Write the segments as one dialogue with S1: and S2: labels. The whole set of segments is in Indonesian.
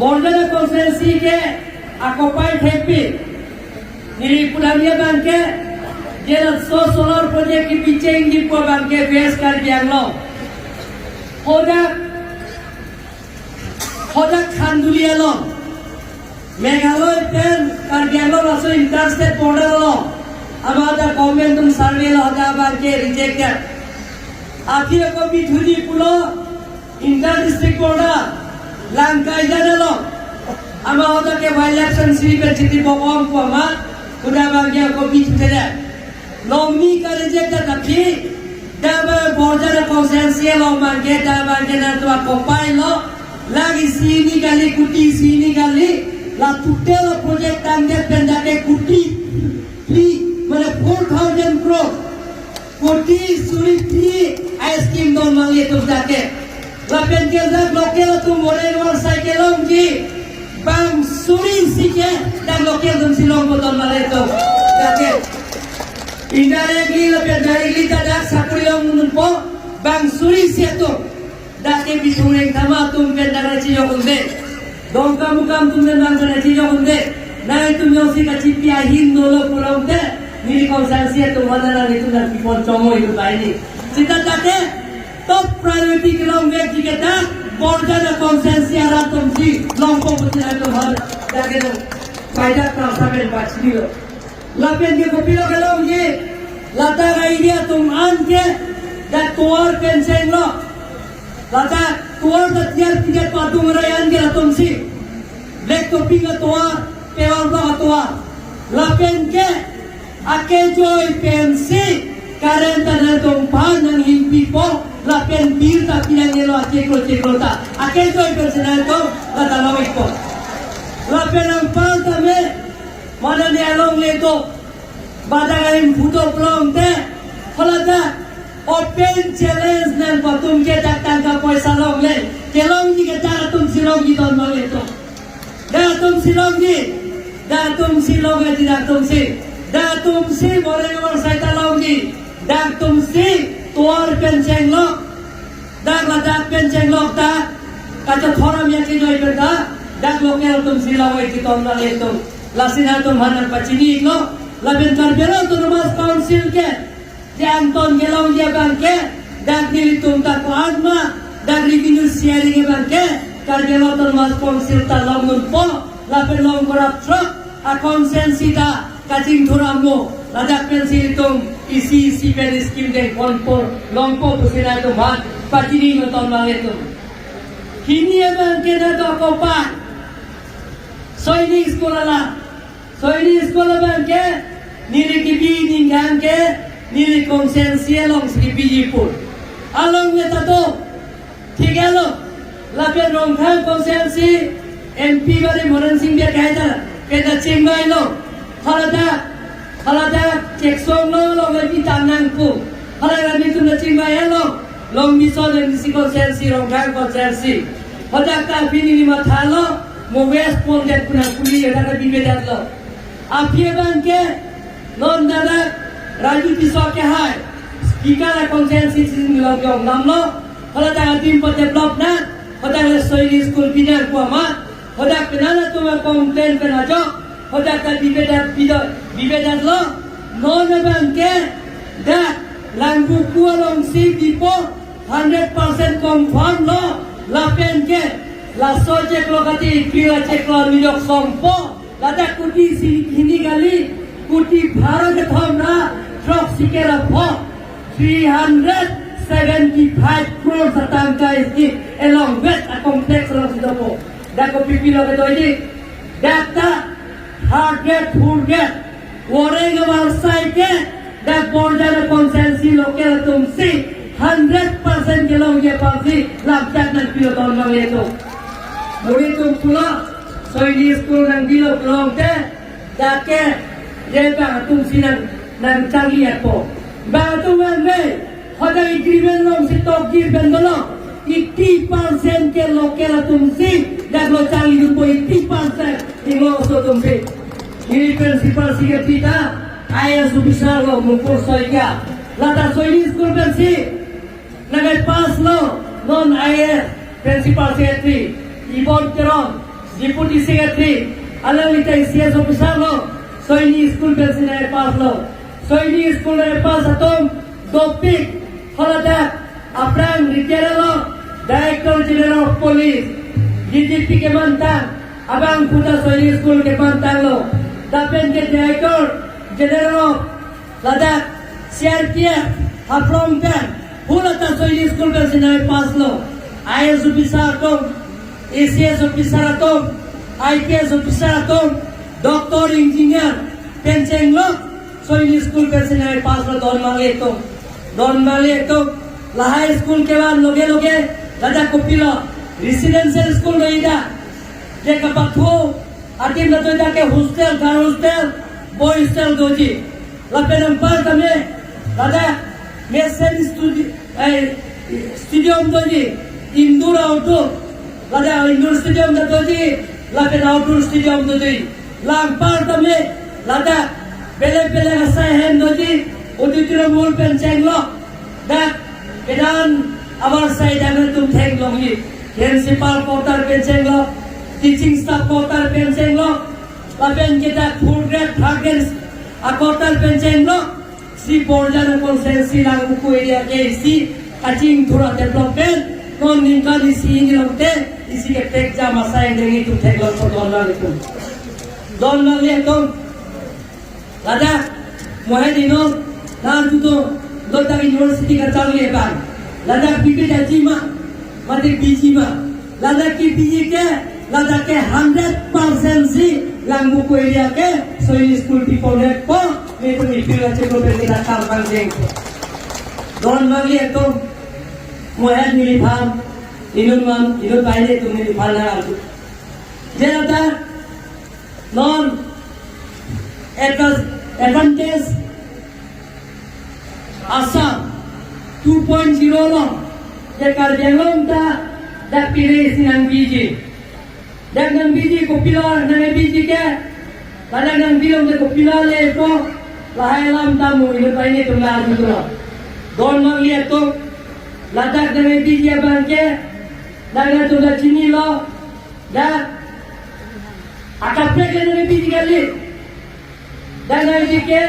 S1: Bordana konsensi ke akopai tepi niri pulangnya bangke jelas solar project ki picheng di po bangke base kar bianglo hodak khandulia lo Meghalaya pen kar bianglo raso interstate border lo amada government tum survey lo hoda bangke rejected akhir ko bithudi pulo inter district border langkai jana lo ama hoda ke election siri pe chiti bokong ko ma kuda bangke ko bithudi Lommi ka rejected tapi daba border konsensi lo mangke daba jana tua kopai lo lagi sini kali la tutela project tangge pendake kuti li mana 4,000 crore kuti suri ti ice cream don mangi tu dake la penkel dak lokel tu moren war cycle ongi bang suri sike dan lokel dum silong ko don male tu dake indirectly la directly dak sakuri ong po bang suri seto dake bisureng thama tum pendara chi yokunde Dong kamu tentang sana cijo kunde, nah itu nyosi kacipi ahin dulu pulau deh, ini konsensi itu mana itu dan pipon congo itu ini. Cita cita top priority kalau nggak kita border konsensi arah tumsi, longko betul itu hal, dah gitu. Faedah kalau sampai baca dulu. Lapen ke kopi lo kalau nggak, lata idea tum anke, dah tuar penseng lo. Lata tuar tiap tiga patung rayan ke tumsi. Lek topi ketua, pewal ketua, lapen ke, ake joy pensi, karen tanah tumpah nang himpi po, lapen bir tapi yang yelo ceklo ta, ake joy pensi nang tu, lata lawik po, lapen ang pal tame, mana ni along leto, badang puto plong te, halata, open challenge nang patung ke tak tangka poisa long le, kelong ni ke cara tum silong di don long leto. Datum silong aja datum si boleh orang saya talongi datum si tuar penceng lok dak ladak penceng lok dak kata thoram yang kini berda dak lokal tum silong itu tonda itu lasin atum hanan pacini lo labin karbelo tu rumah council ke yang ton gelong dia bangke dak dilitum tak adma dak revenue sharing bangke Karbelo termas konsil talong po, lapel long korap truk, a konsensi da kacing thuramu, ladak pensil tum isi pen skim deng konpor longpo pusina itu mat, pacini noton bang itu. Kini abang kena to kopa, soini sekolah bangke, nili kibi ninggang ke, nili konsensi long skripi jipur, along metato, tiga lo. Lapen rongkhang konsensi MP bare Moran Singh dia kaya cengbai lo halada ceksong lo lagi tanang ku halada itu na cengbai lo long miso dan isi konsensi rongkhang konsensi hodak ta pini ni mathalo moves pon dia puna kuli ada dibedat lo apie bangke non dada raju piso ke hai speaker konsensi sin lo jong nam lo halada tim po develop na hodak le soini school pinar ku ama hodak penana tu komplain penajo hodak ka dibedat lo non bangke da langku ku long si dipo 100% confirm lo la penke la soje klokati kila ceklo milok sompo lada kuti si hini gali kuti bharat thomna truck sikera pho 375 crore satangka is along with a complex along Sidopo. Dako pipilo keto ini data hard get, food get, wareng awal saike dak border konsensi lokal tumsi 100% gelong ye pasi lapcat dan pilo tahun bang itu. Muri tum pula soini school nang dilo kelong te dake jeba tumsi nang canggih po. Bang tu me hoda agreement long si toki bendolo 80% के लोकल तुमसे जब चाली रुपो 80% इंगो सो तुमसे ये principal secretary था आईएएस ऑफिसर लो मुको सोइया लाता सोइनी स्कूल पेंसी नगे पास लो non आईएएस प्रिंसिपल सेक्रेटरी इबोन करो डिप्टी सेक्रेटरी अलग CS ऑफिसर लो सोइनी स्कूल पेंशनर पास लो सोइनी स्कूल रे पास अतम टॉपिक हलदा अपरांग रिटेलर लो director general of police DGP के मंता abang puta सोइनी स्कूल के मंता लो दापेन के director general of Ladakh CRPF हफ्रोम पेन हुलता सोइनी स्कूल पेंशनर पास लो IAS ऑफिसर तो ACS ऑफिसर तो IPS ऑफिसर तो डॉक्टर इंजीनियर पेंशन लो सोइनी स्कूल पेंशनर पास लो डॉन माले तो लहाई स्कूल के बाद लोगे लद्दाख को पिलो रेसिडेंशियल स्कूल नहीं था जे कपाथो आतिम लतो जाके हॉस्टल घर हॉस्टल बॉय हॉस्टल दोजी लपेनम पर तमे Ladakh mason stadium doji indoor outdoor Ladakh indoor stadium doji लपेन आउटडोर स्टेडियम दोजी लांग पर तमे लद्दाख बेले असai hen doji auditorium mall penceng lo dak kedan abar sai jangan tum theng longi principal quarter penceng lo teaching staff quarter penceng lo lapen kita full grade third grade a quarter penceng lo si borjan konsensi lang buku area ke si kacing thura development non ningka di si ini lomte isi ke tek jam asai dengi tum theng lo don la le to Lada, Mohedino, Nantuto, Lota University का चालू है बार, लदा पीपी जाचीमा, मते बीचीमा, लदा की बीची के, लदा के 100% सी लांगू को एरिया के सोइनी स्कूल पीपल ने को मैं तो निकल अच्छे को बेटे का काम कर देंगे, दोन मांगी है तो मोहेद निलिफान, इन्हों पाइले तुमने निलिफान ना आलू, जेलता non advantage Assam 2.0 lo dekar belum ta dak pilih sinang biji dak nang biji ko pilar nang biji ke kadang nang bilong de ko pilar le ko lahai lam tamu ini paine tumla gitu don mang lihat to ladak nang biji abang ke dak tu dak chini lo dak akapre ke nang biji kali dan ke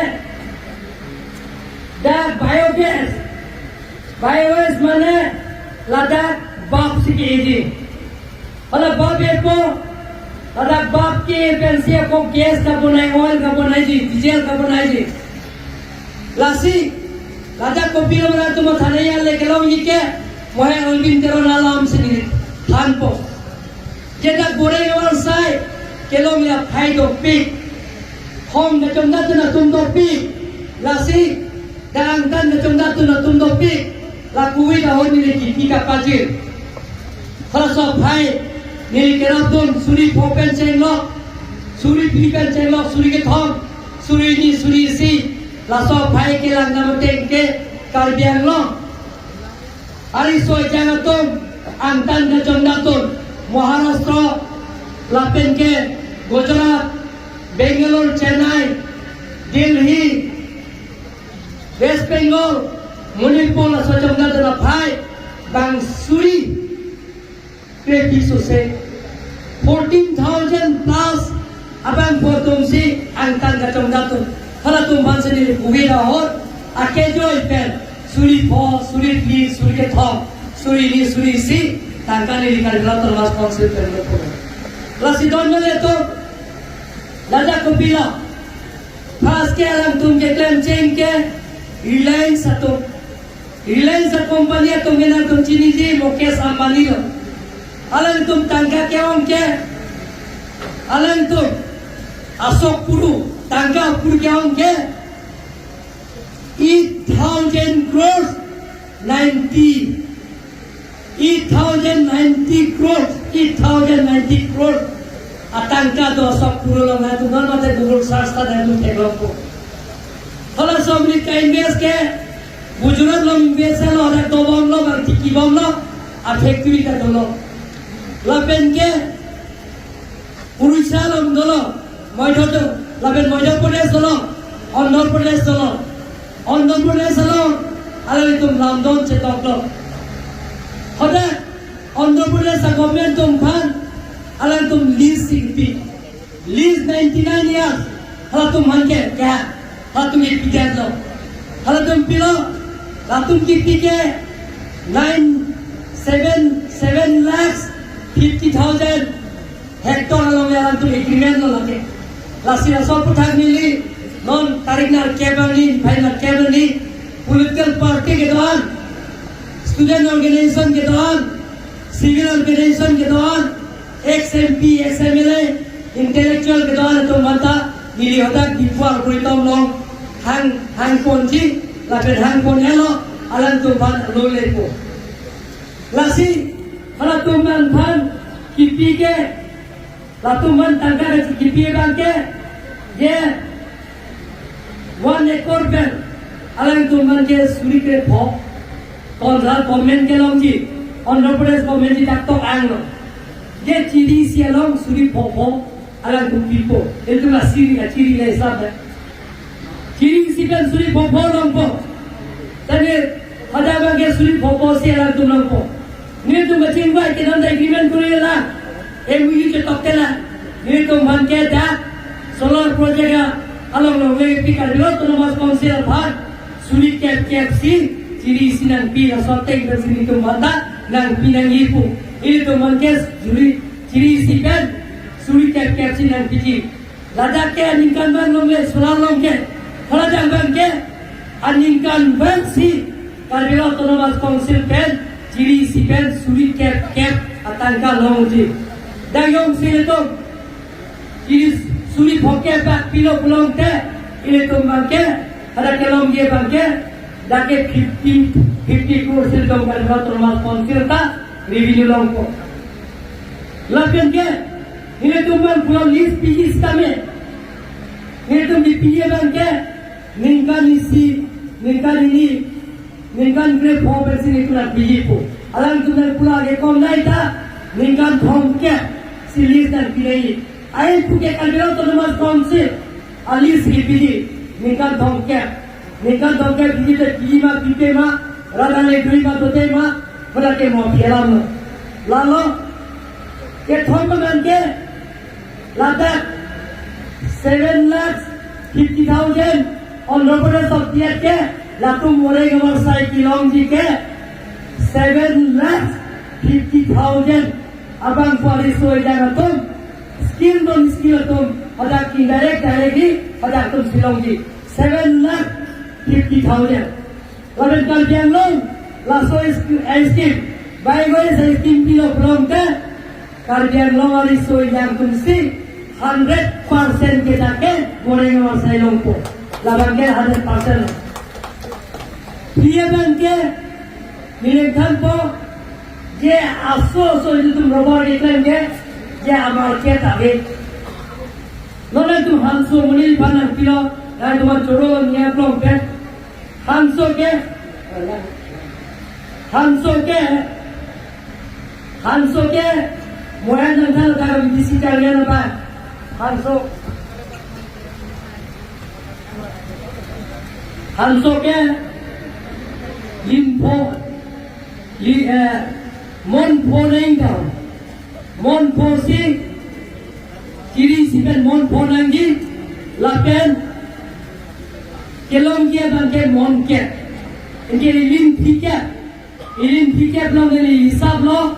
S1: dah biogas mana Ladakh बाप से की मतलब बाप एक को मतलब बाप के पेंसिया को गैस का बनाए ऑयल का बनाए जी डीजल का बनाए जी लासी Lada ko pila mana tu mathane ya le kelong yike mohe olbin tero nalam sini thanpo jeda gore wal sai kelong ya phai do pi hom na chonda tu na tum do pi lasi dang tan na chonda tu na tum do pi la kuwi da honi le ki ka pajir khala phai ni keratun suri phopen chen lo suri philipen chen lo suri ke thom suri ni suri si la so phai ke lang na teng ke kalbiang lo ari so janatum angtan na jondatun Maharashtra lapen ke Gujarat Bangalore Chennai Delhi West Bengal Manipur la so jondatun la phai bang suri pe so se 14,000 plus abang potom si angtan ka jondatun hala tum banse ni kuwira hor akejo ipen suri pho suri li suri ke tho suri li suri si tangka ni likar gala to mas konsil perlo ko la sidon mele to lada ko pila khas ke alam tum ke claim chain ke Reliance company tum mena tum chini ji Mukesh Ambani lo alam tum tangka ke om ke alam tum Ashok Puru tangga pur क्या होंगे 8,000 crores 8,090 crores atangka do Ashok Puru lo मैं तो नॉन मते Google search था देख लो टेक लो को थोड़ा सा अपनी का इन्वेस्ट के गुजरात लो इन्वेस्ट लो और दो बम लो और टिकी बम लो और फैक्ट्री का दो लो लपेन के उड़ीसा लो दो लो मध्य तो laben Madhya Pradesh dolo Andhra Pradesh dolo ala itu London cetok lo hoda Andhra Pradesh government tum khan alam तुम लीज सिंपी लीज 99 years kalau तुम मन के क्या kalau तुम ये पिटे लो kalau तुम पिलो kalau तुम की पिटे 7,50,000 hektar alam yang तुम agreement lo lagi lasi asal putar mili non tarik nar kebani final kebani political party के दौरान student organization के दौरान civil organization के दौरान XMP XMLA intellectual के दौरान तो मता मिली होता दिवार कोई तो लोग hang konji lapen hang konelo alam तो बात लो ले को lasi kalau तुम मन भान किपी के लातु मन तंगा किपी बन के ये 1 acre पर alam तुम मन के सूरी के भो Kontra komen ke long ji, Andhra Pradesh komen ji tak tok ang lo. Ye ciri sialong suri popo alang tu pipo. Itu lah ciri lah hisab hai. Ciri sikan suri popo long po. Tadi ada bagi suri popo si alang tu long po. Ni tu macam buat kita nak agreement kuri lah. MOU je tok lah. Ni tu man ke dah solar project alang lo we pikar lo tu nama council bhar suri cap si. Ciri sinan pi na sotek dan sini tu mata dan pinang ibu ini tu mangkes ciri sikan suri cap sinan piji ladak ke aningkan ban lomle solar lomke kalau jangan ke aningkan ban si kalau autonomous council pen ciri sikan suri cap atangka lomji dan yang sini tu ciri suri phoke pak pilo pulong te ini tu mangke ada kelom dia bangke Dake 50 crore silkam karena termas konsil ta revenue longko. Lakukan ke? Ini tu man pulau list PG kami. Ini tu di PG bangke. Ningkan isi, ningkan ini, ningkan grep hopper sini tu nak PG po. Alam tu nak pulau ke kom naik ta. Ningkan thom ke? Si list nak pilih. Air tu ke karena termas konsil. Alis ki PG. Ningkan thom ke? Ningkan dongke kita kima kita ma, rada le dui ma dote ma, berarti mau pialam. Lalu ke thom ke, lada 7,50,000 Andhra Pradesh of tiat ke, lalu mulai gambar saya kilong ji ke 7,50,000 abang kuali soal jangan tum, skill tum, ada indirect ada tum silong ji 7,50,000. Lalu kerjaan long, laso eskim, baik saya eskim kilo belum ke, kerjaan long hari soal yang kunci 100% kita ke, goreng orang saya longpo, laban ke 100%. Dia bangke, milikkan po, je aso itu tu robot iklan ke, je amal ke tapi, lalu tu hansu munil panas kilo. Dan cuma curu niat long ke, hanso ke, moyan jangan kalau bisi kalian apa, hanso ke, monpo nengkau, monpo si, kiri sipen monpo nangi, lapen kelom kia bangke mon kia inke ilin phike belum dari hisab lo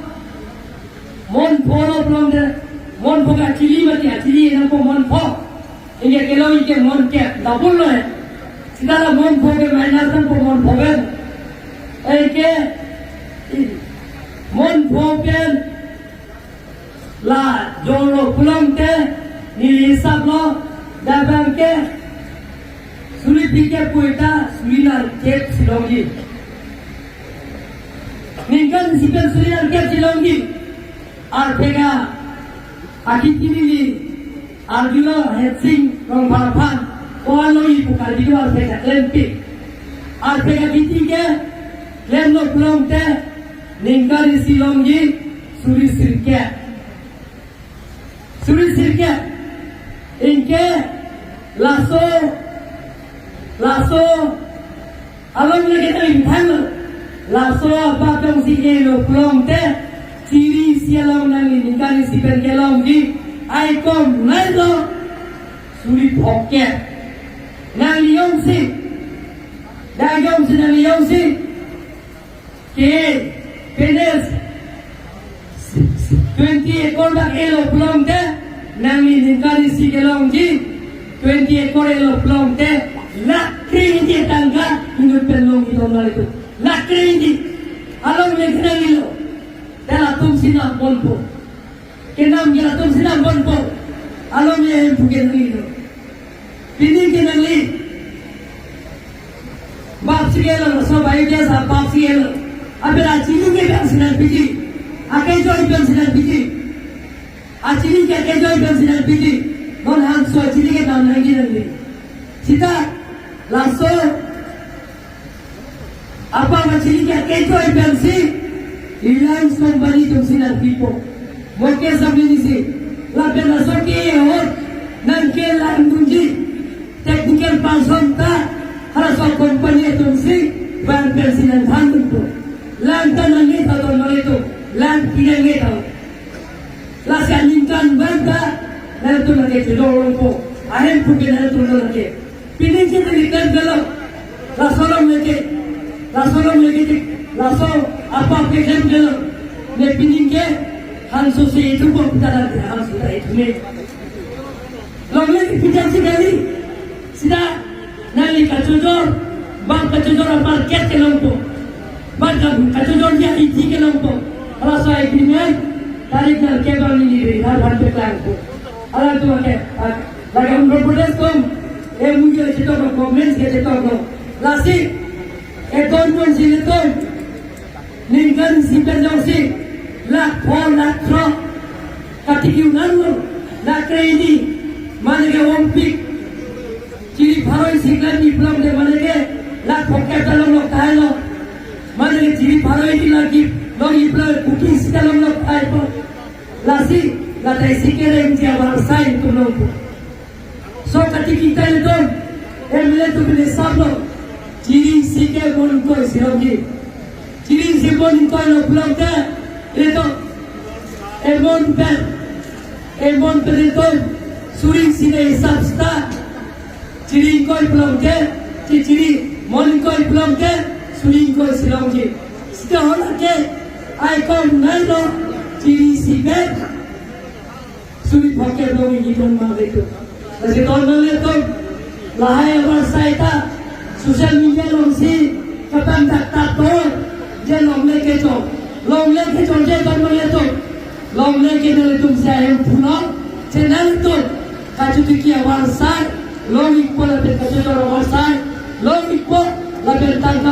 S1: mon pho belum dari mon pho ka chili mati chili nampo mon pho inke kelom inke mon kia double lo hai sidala mon pho ke minus nampo mon pho ke inke mon pho ke la jolo pulang te ni hisab lo da bangke Suri pikir puita, suri nak cek silongi. Ningkan siapa suri nak cek silongi. Arpega, akitini, arjuna hetsing, rong parapan, koaloi bukan di luar arpega lempik. Arpega kitiga, lemlo pulang teh, ningkan silongi, suri sirke, inke laso alam lagi tak intang laso apa kau si elo pulang teh ciri sialong nang nikani sipen kelong di ai kom nai lo suri poket nang yong si nang yong si ke penes 20 ekor bak elo plong te nang nikani si kelong di 20 ekor elo plong te lakri di tangga ingat pelong itu itu lakri di along leknang ilo Dala tum sina bonpo, kenam gila tum sina bonpo, alam ye bukan itu. Pini kenang li, bab sigelo, so bayu jasa bab sigelo. Abera cili ke bang sinan piji, akai joy bang sinan piji, acili ke akai joy bang sinan piji. Non hang so cili ke bang nangi nangi. Cita lasso, apa macili ke akai joy bang si? Reliance company तुम सिना people मोके सबने से लापे नसो के और नंके लाइन तुझी टेक्निकल पर्सन ता हर सो कंपनी तुमसे वन पर्सन धान तुमको लाइन ता नंगे ता तो नले तो लाइन किरेंगे ता लासा निंकन बंदा नले तो नले के लोगों को आयन फुके नले तो नले पिने के निकल गलो लासों लेके laso apa pekerjaan dia ne piningke hansu se itu pun kita ada hansu itu ne lalu kita sekali sudah nali kacujor bang kacujor apa ket kelompo bang kacujor dia iti kelompo rasa ini tarik nal kebal ini dah bantu kelompo ala tu ke lagi umroh kom mungkin kita komen kita kom lasi ekor pun silaton Ningkan sipen jausi, lak pon lak tro, katikiunan lo, lak ini, mana ke ompik, ciri paroi siklan di pulang de mana ke, lak poket dalam lo kai lo, mana ke ciri paroi di lagi, lo di pulang cookies dalam lo kai lo, lasi, latai sikere inti awal sain tu lo, so katikita itu, emile tu beli sablo, ciri sikere bon koi sirogi. Ciri sebon kau nak pulang ke itu emon per itu suri sini sabsta ciri kau pulang ke ciri mon kau pulang ke suri kau silang je sekarang ke ikon nado ciri sibe suri pakai dong ini pun mahu itu jadi tahun itu lahai awal saya sosial media longsi kapan tak tahu जे लोग लेके जो जे बन ले तो लोग लेके नले तुम से आए फुना जे नल तो काचुती की आवाज सार लोग इको लगे काचुती की आवाज सार लोग इको लगे तागा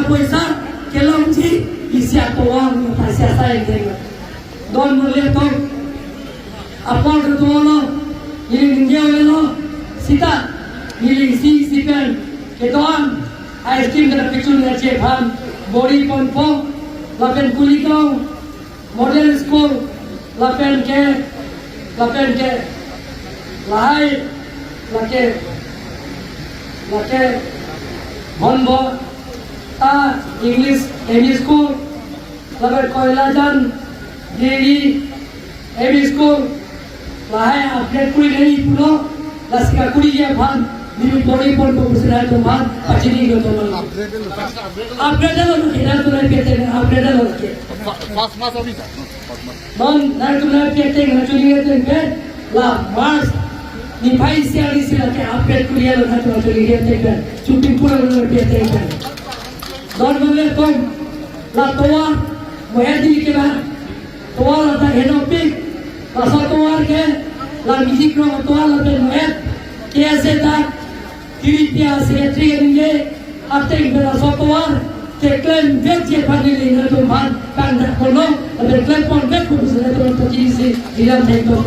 S1: पैसा के लोग जी इसी आतोवां तासिया सारे देंगे दोन मले तो अपन तो लो ये इंडिया वाले लो सीता ये सी पेन के दोन आइसक्रीम का पिक्चर लेके भान body pompo, lapen kulikau, model school, lapen ke, lahai, lake, honbo, ta English school, lapen koilajan, diri, school, lahai update kuri gani pulo, lasika kuri je bhan. Ini body pompo bersih tu bhan, pacini gitu loh. Upgrade lo kita tu lagi kita upgrade lo kita.
S2: Fast avi sah.
S1: Non, nanti tu lagi kita ngacuni kita ke, lah mas, ni bhai siari siapa upgrade kuliah lo nanti ngacuni kita ke, cuti pura lo kita ke. Don boleh tom, lah tua, mohon di kita, tua lah tak henopik, lah tua ke, lah music lo tua lah tu mohon, kiasa tak. Kiripia sekretari ini, apa yang berasal klaim vecje paneli na tu man kan na kono, ada klaim pon vecje bisa na tu terjadi di dalam tempoh.